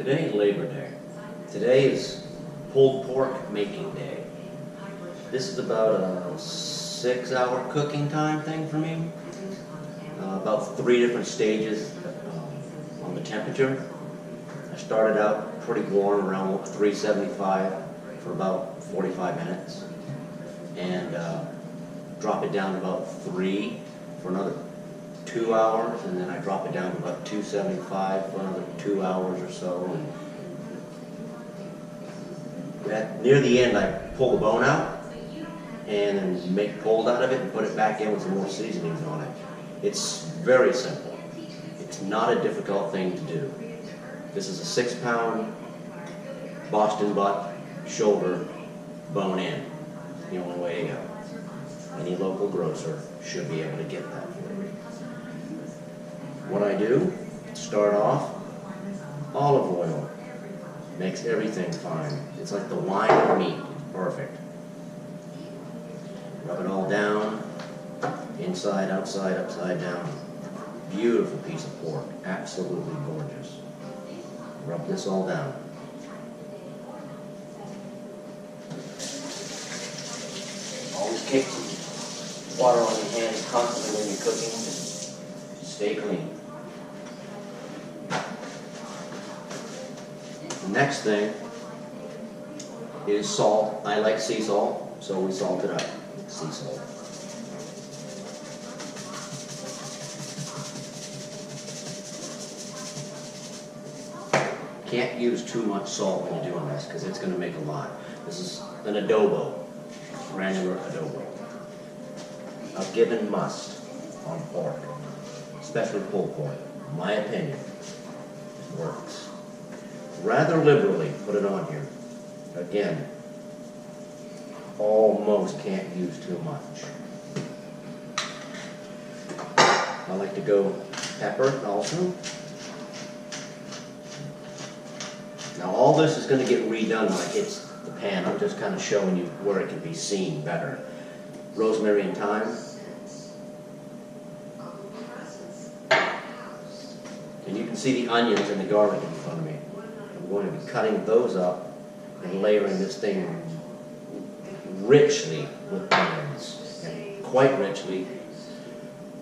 Today is Labor Day. Today is pulled pork making day. This is about a 6-hour cooking time thing for me. About 3 different stages on the temperature. I started out pretty warm, around 375 for about 45 minutes. And drop it down to about 3 for another 2 hours, and then I drop it down to about 275 for another 2 hours or so. And near the end, I pull the bone out and then make cold out of it and put it back in with some more seasonings on it. It's very simple. It's not a difficult thing to do. This is a 6-pound Boston butt shoulder bone in. The only way to go. Any local grocer should be able to get that for you. What I do, start off, olive oil. Makes everything fine. It's like the wine of meat. It's perfect. Rub it all down, inside, outside, upside down. Beautiful piece of pork. Absolutely gorgeous. Rub this all down. Always kick some water on your hands constantly when you're cooking. Just stay clean. The next thing is salt. I like sea salt, so we salt it up with sea salt. Can't use too much salt when you're doing this because it's going to make a lot. This is an adobo, granular adobo. A given must on pork, especially pulled pork. In my opinion, it works. Rather liberally put it on here. Again, almost can't use too much. I like to go pepper also. Now all this is going to get redone when it hits the pan. I'm just kind of showing you where it can be seen better. Rosemary and thyme. And you can see the onions and the garlic in front of me. I'm going to be cutting those up and layering this thing richly with onions, and quite richly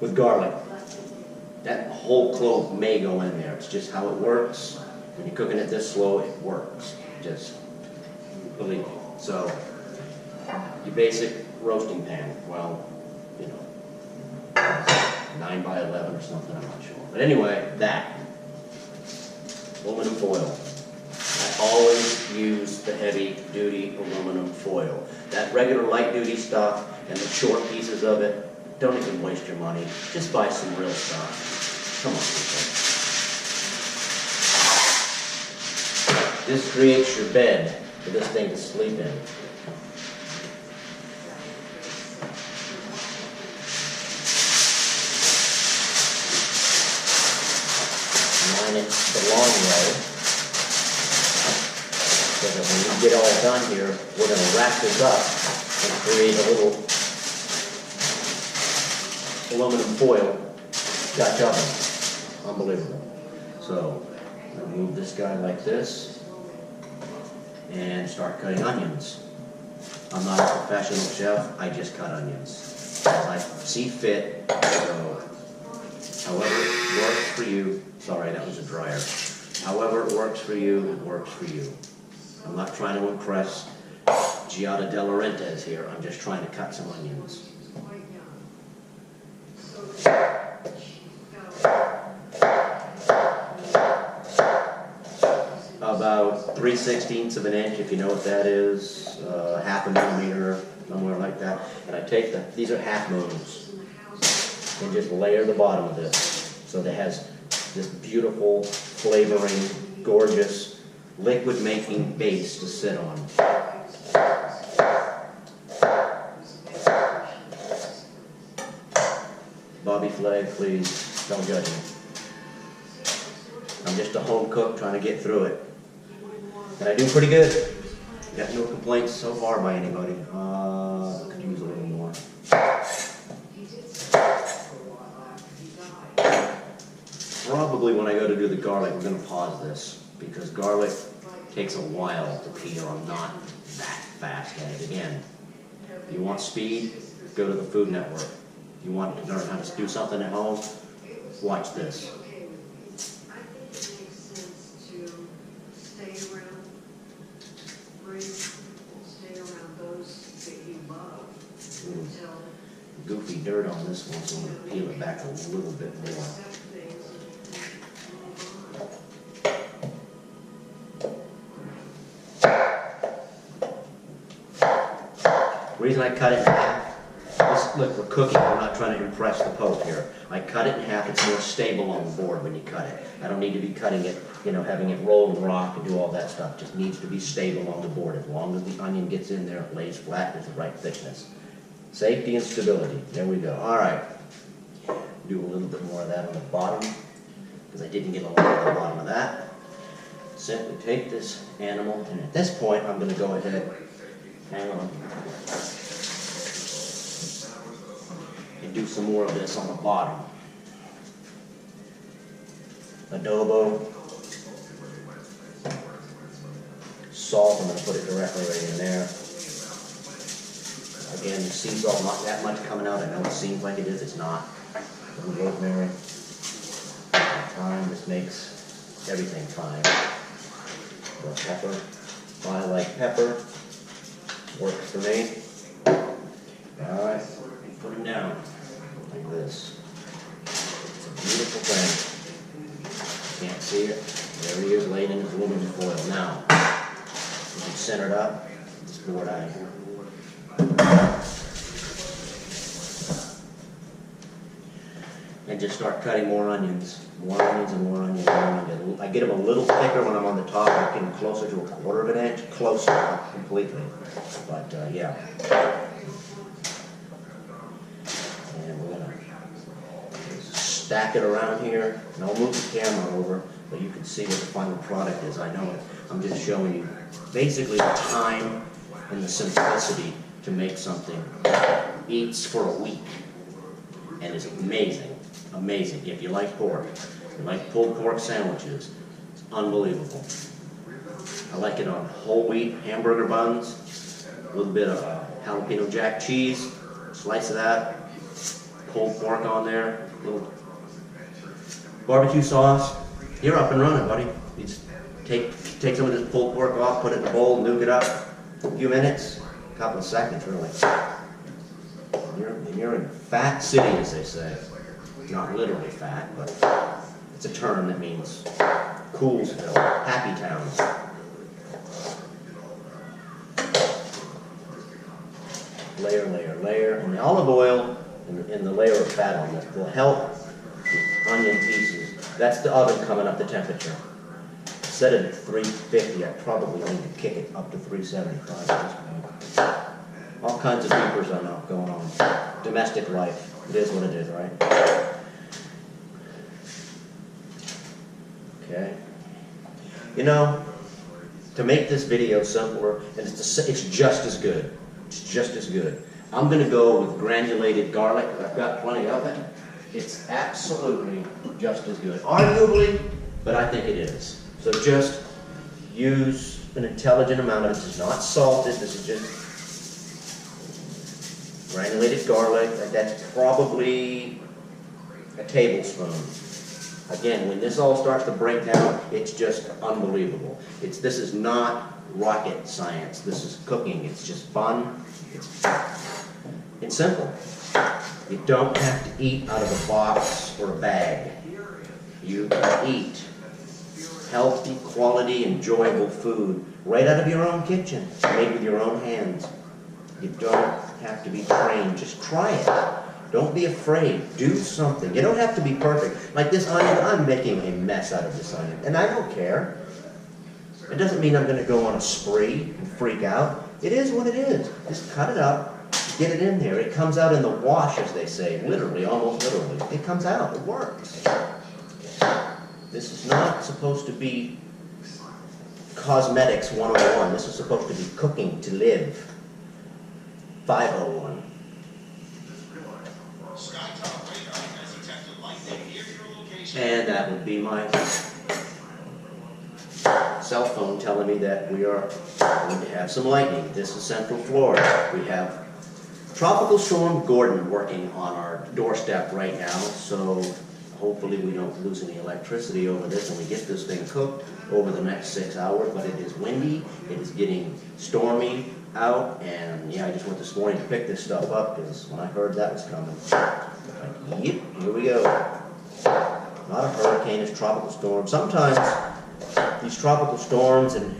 with garlic. That whole clove may go in there. It's just how it works. When you're cooking it this slow, it works. Just believe me. So, your basic roasting pan, well, you know, 9 by 11 or something, I'm not sure. But anyway, that. Aluminum foil. I always use the heavy-duty aluminum foil. That regular light-duty stuff and the short pieces of it, don't even waste your money. Just buy some real stuff. Come on, people. This creates your bed for this thing to sleep in. Line it the long way. So that when we get all done here, we're going to wrap this up and create a little aluminum foil Dutch oven. Unbelievable. So, I'm going to move this guy like this and start cutting onions. I'm not a professional chef, I just cut onions as I see fit. So, however it works for you, sorry, that was a dryer. However it works for you, it works for you. I'm not trying to impress Giada De Laurentiis here. I'm just trying to cut some onions. About 3/16 of an inch, if you know what that is. Half a millimeter, somewhere like that. And I take these are half moons, and just layer the bottom of this so that it has this beautiful, flavoring, gorgeous, liquid-making base to sit on. Bobby Flay, please don't judge me. I'm just a home cook trying to get through it. And I do pretty good. Got no complaints so far by anybody. Could use a little more. Probably when I go to do the garlic, we're going to pause this. because garlic takes a while to peel. I'm not that fast at it. Again, you want speed, go to the Food Network. You want to learn how to do something at home, watch this. Goofy dirt on this one, so I'm going to peel it back a little bit more. The reason I cut it in half, look, we're cooking, we're not trying to impress the Pope here. I cut it in half, it's more stable on the board when you cut it. I don't need to be cutting it, having it roll and rock and do all that stuff. It just needs to be stable on the board. As long as the onion gets in there, it lays flat, it's the right thickness. Safety and stability, there we go. All right, do a little bit more of that on the bottom, because I didn't get a lot at the bottom of that. Simply take this animal, and at this point, I'm going to go ahead, hang on, and do some more of this on the bottom. Adobo, salt, I'm going to put it directly right in there. Again, the sea salt, not that much coming out. I know it seems like it is, it's not. Some rosemary, thyme, this makes everything fine. The pepper, I like pepper, works for me. Alright, put them down like this. It's a beautiful thing. Can't see it. There he is laid in his aluminum foil. Now, if you center it up, this board out of here. And just start cutting more onions and more onions and more onions. I get them a little thicker when I'm on the top. I'm getting closer to 1/4 of an inch, closer, not completely. But yeah. And we're gonna stack it around here. And I'll move the camera over, but you can see what the final product is. I know it. I'm just showing you basically the time and the simplicity to make something that eats for a week and is amazing. Amazing. If you like pork, if you like pulled pork sandwiches, it's unbelievable. I like it on whole wheat hamburger buns, a little bit of jalapeno jack cheese, slice of that, pulled pork on there, a little barbecue sauce. You're up and running, buddy. You just take some of this pulled pork off, put it in a bowl, nuke it up, a few minutes, a couple of seconds really. And you're in Fat City, as they say. Not literally fat, but it's a term that means Coolsville, happy town. Layer, layer, layer. And the olive oil and the layer of fat on this will help the onion pieces. That's the oven coming up the temperature. Set it at 350. I probably need to kick it up to 375 at this point. All kinds of beepers I know going on. Domestic life. It is what it is, right? Okay. To make this video simpler, and it's just as good. It's just as good. I'm going to go with granulated garlic. I've got plenty of it. It's absolutely just as good. Arguably, but I think it is. So just use an intelligent amount of it. This is not salted. This is just granulated garlic. That's probably a tablespoon. Again, when this all starts to break down, it's just unbelievable. This is not rocket science. This is cooking. It's just fun. It's simple. You don't have to eat out of a box or a bag. You can eat healthy, quality, enjoyable food right out of your own kitchen, made with your own hands. You don't have to be trained. Just try it. Don't be afraid. Do something. You don't have to be perfect. Like this onion, I'm making a mess out of this onion, and I don't care. It doesn't mean I'm going to go on a spree and freak out. It is what it is. Just cut it up, get it in there. It comes out in the wash, as they say, literally, almost literally. It comes out. It works. This is not supposed to be cosmetics 101. This is supposed to be cooking to live 501. And that would be my cell phone telling me that we are going to have some lightning. This is Central Florida. We have Tropical Storm Gordon working on our doorstep right now, so hopefully we don't lose any electricity over this and we get this thing cooked over the next 6 hours. But it is windy, it is getting stormy out, and yeah, I just went this morning to pick this stuff up because when I heard that was coming, like, yep, here we go. Not a hurricane, it's a tropical storm. Sometimes these tropical storms and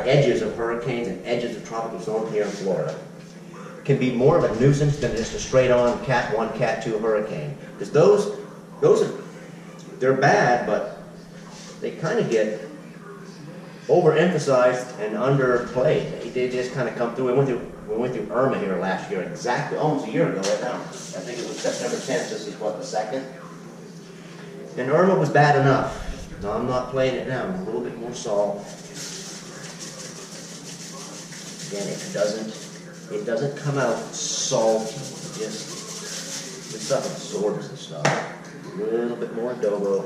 edges of hurricanes and edges of tropical storms here in Florida can be more of a nuisance than just a straight-on Cat 1, Cat 2 hurricane. Because those are, they're bad, but they kind of get overemphasized and underplayed. They just kind of come through. We went through Irma here last year, exactly, almost a year ago right now. I think it was September 10th, this is what, the 2nd? And Irma was bad enough. No, I'm not playing it now, I'm a little bit more salt. Again, it doesn't come out salty, this stuff absorbs the stuff. A little bit more adobo.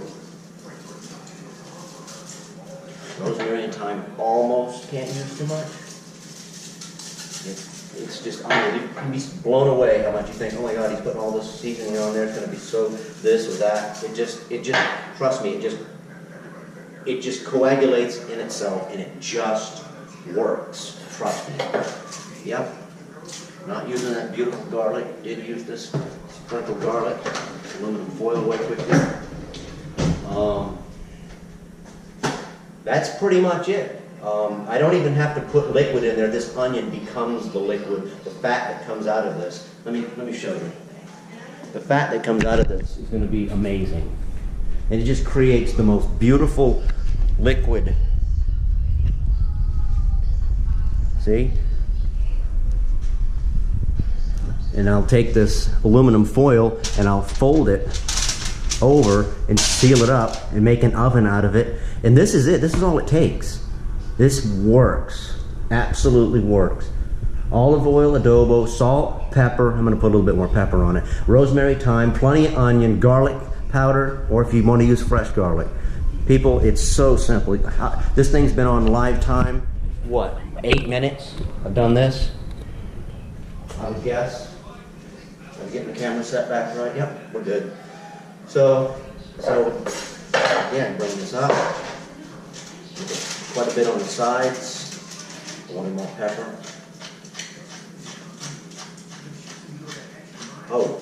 Rosemary and thyme almost can't use too much. It's just, you can be blown away how much you think, oh my God, he's putting all this seasoning on there, it's going to be so this or that. It just, trust me, it just coagulates in itself and it just works. Trust me. Yep. Not using that beautiful garlic. Did use this sprinkled garlic. Aluminum foil way quickly. That's pretty much it. I don't even have to put liquid in there. This onion becomes the liquid. The fat that comes out of this. Let me show you. The fat that comes out of this is going to be amazing. And it just creates the most beautiful liquid. See? And I'll take this aluminum foil and I'll fold it over and seal it up and make an oven out of it. And this is it. This is all it takes. This works. Absolutely works. Olive oil, adobo, salt, pepper. I'm going to put a little bit more pepper on it. Rosemary, thyme, plenty of onion, garlic powder, or if you want to use fresh garlic. People, it's so simple. This thing's been on live time, what, 8 minutes? I've done this. I would guess. I'm getting the camera set back right. Yep, we're good. So again, bring this up. Quite a bit on the sides. One more pepper. Oh,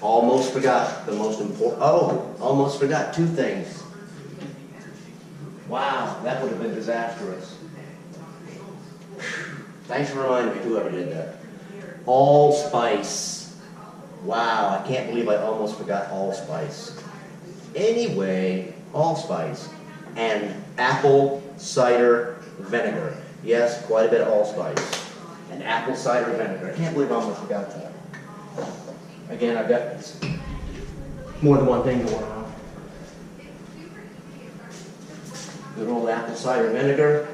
almost forgot the most important. Oh, almost forgot 2 things. Wow, that would have been disastrous. Thanks for reminding me, whoever did that. Allspice. Wow, I can't believe I almost forgot allspice. Anyway, allspice and apple cider vinegar. Yes, quite a bit of allspice and apple cider vinegar. I can't believe I almost forgot that. Again, I've got more than one thing going on. Good old apple cider vinegar.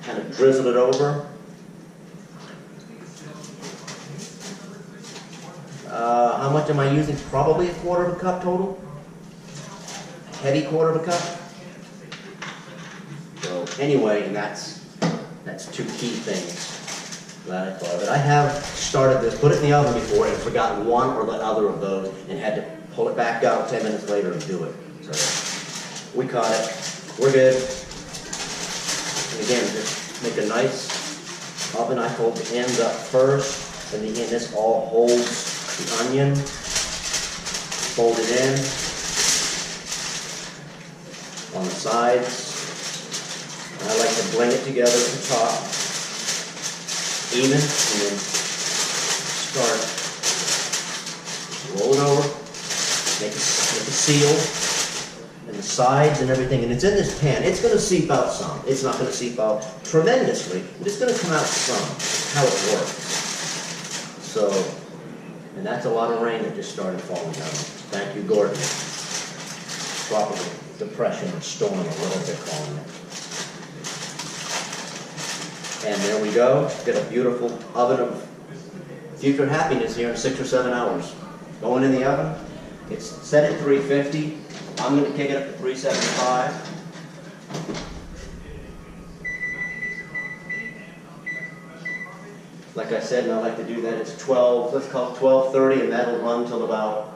Kind of drizzle it over. How much am I using? Probably a 1/4 cup total. A heavy 1/4 cup. So anyway, and that's 2 key things that I thought of it. I have started this, put it in the oven before, and forgotten one or the other of those, and had to pull it back out 10 minutes later and do it. So we caught it. We're good. And again, just make a nice oven. I fold the ends up first, and again, this all holds the onion. Fold it in on the sides. And I like to blend it together at the top, even, and then start. Roll it over, make a seal, and the sides and everything. And it's in this pan. It's going to seep out some. It's not going to seep out tremendously, but it's going to come out some. That's how it works. So, and that's a lot of rain that just started falling down. Thank you, Gordon. Tropical depression or storm, or whatever they're calling it. And there we go. Get a beautiful oven of future happiness here in 6 or 7 hours. Going in the oven. It's set at 350. I'm going to kick it up to 375. Like I said, and I like to do that, it's 12, let's call it 12:30, and that'll run till about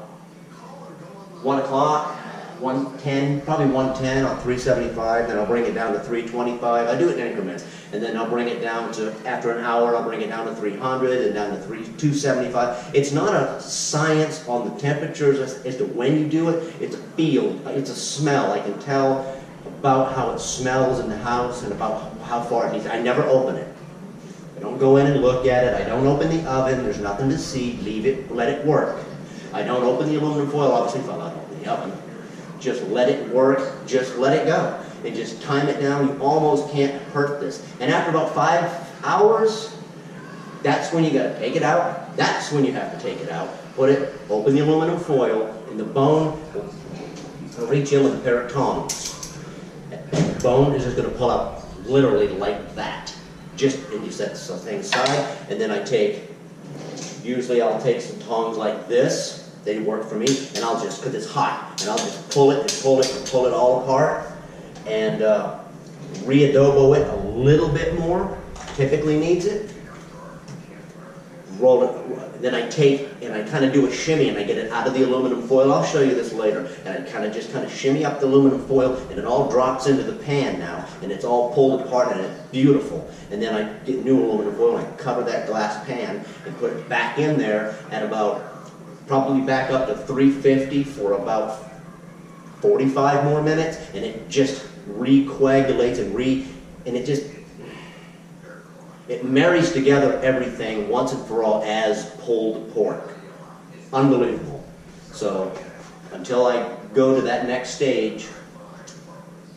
1 o'clock, 1:10, probably 1:10 on 375, then I'll bring it down to 325. I do it in increments, and then I'll bring it down to, after an hour, I'll bring it down to 300 and down to 275. It's not a science on the temperatures as to when you do it, it's a feel, it's a smell. I can tell about how it smells in the house and about how far it needs. I never open it. I don't go in and look at it. I don't open the oven. There's nothing to see. Leave it, let it work. I don't open the aluminum foil, obviously, if I don't open the oven. Just let it work. Just let it go. And just time it down. You almost can't hurt this. And after about 5 hours, that's when you got to take it out. That's when you have to take it out. Open the aluminum foil, and the bone will reach in with a pair of tongs. The bone is just going to pull out literally like that. And you set the thing aside, and then usually I'll take some tongs like this, they work for me, and I'll just, because it's hot, and I'll just pull it and pull it and pull it all apart, and re-adobo it a little bit more, typically needs it, roll it, then I take, and I kind of do a shimmy, and I get it out of the aluminum foil. I'll show you this later, and I just kind of shimmy up the aluminum foil, and it all drops into the pan now, and it's all pulled apart, and it's beautiful. And then I get new aluminum foil, and I cover that glass pan, and put it back in there at probably back up to 350 for about 45 more minutes, and it just recoagulates and it marries together everything once and for all as pulled pork. Unbelievable. So until I go to that next stage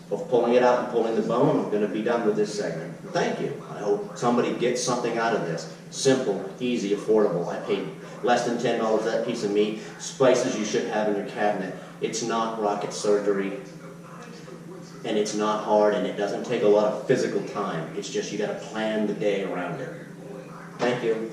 of pulling it out and pulling the bone, I'm going to be done with this segment. Thank you. I hope somebody gets something out of this. Simple, easy, affordable. I paid less than $10 for that piece of meat. Spices you should have in your cabinet. It's not rocket surgery. And it's not hard, and it doesn't take a lot of physical time. It's just you got to plan the day around it. Thank you.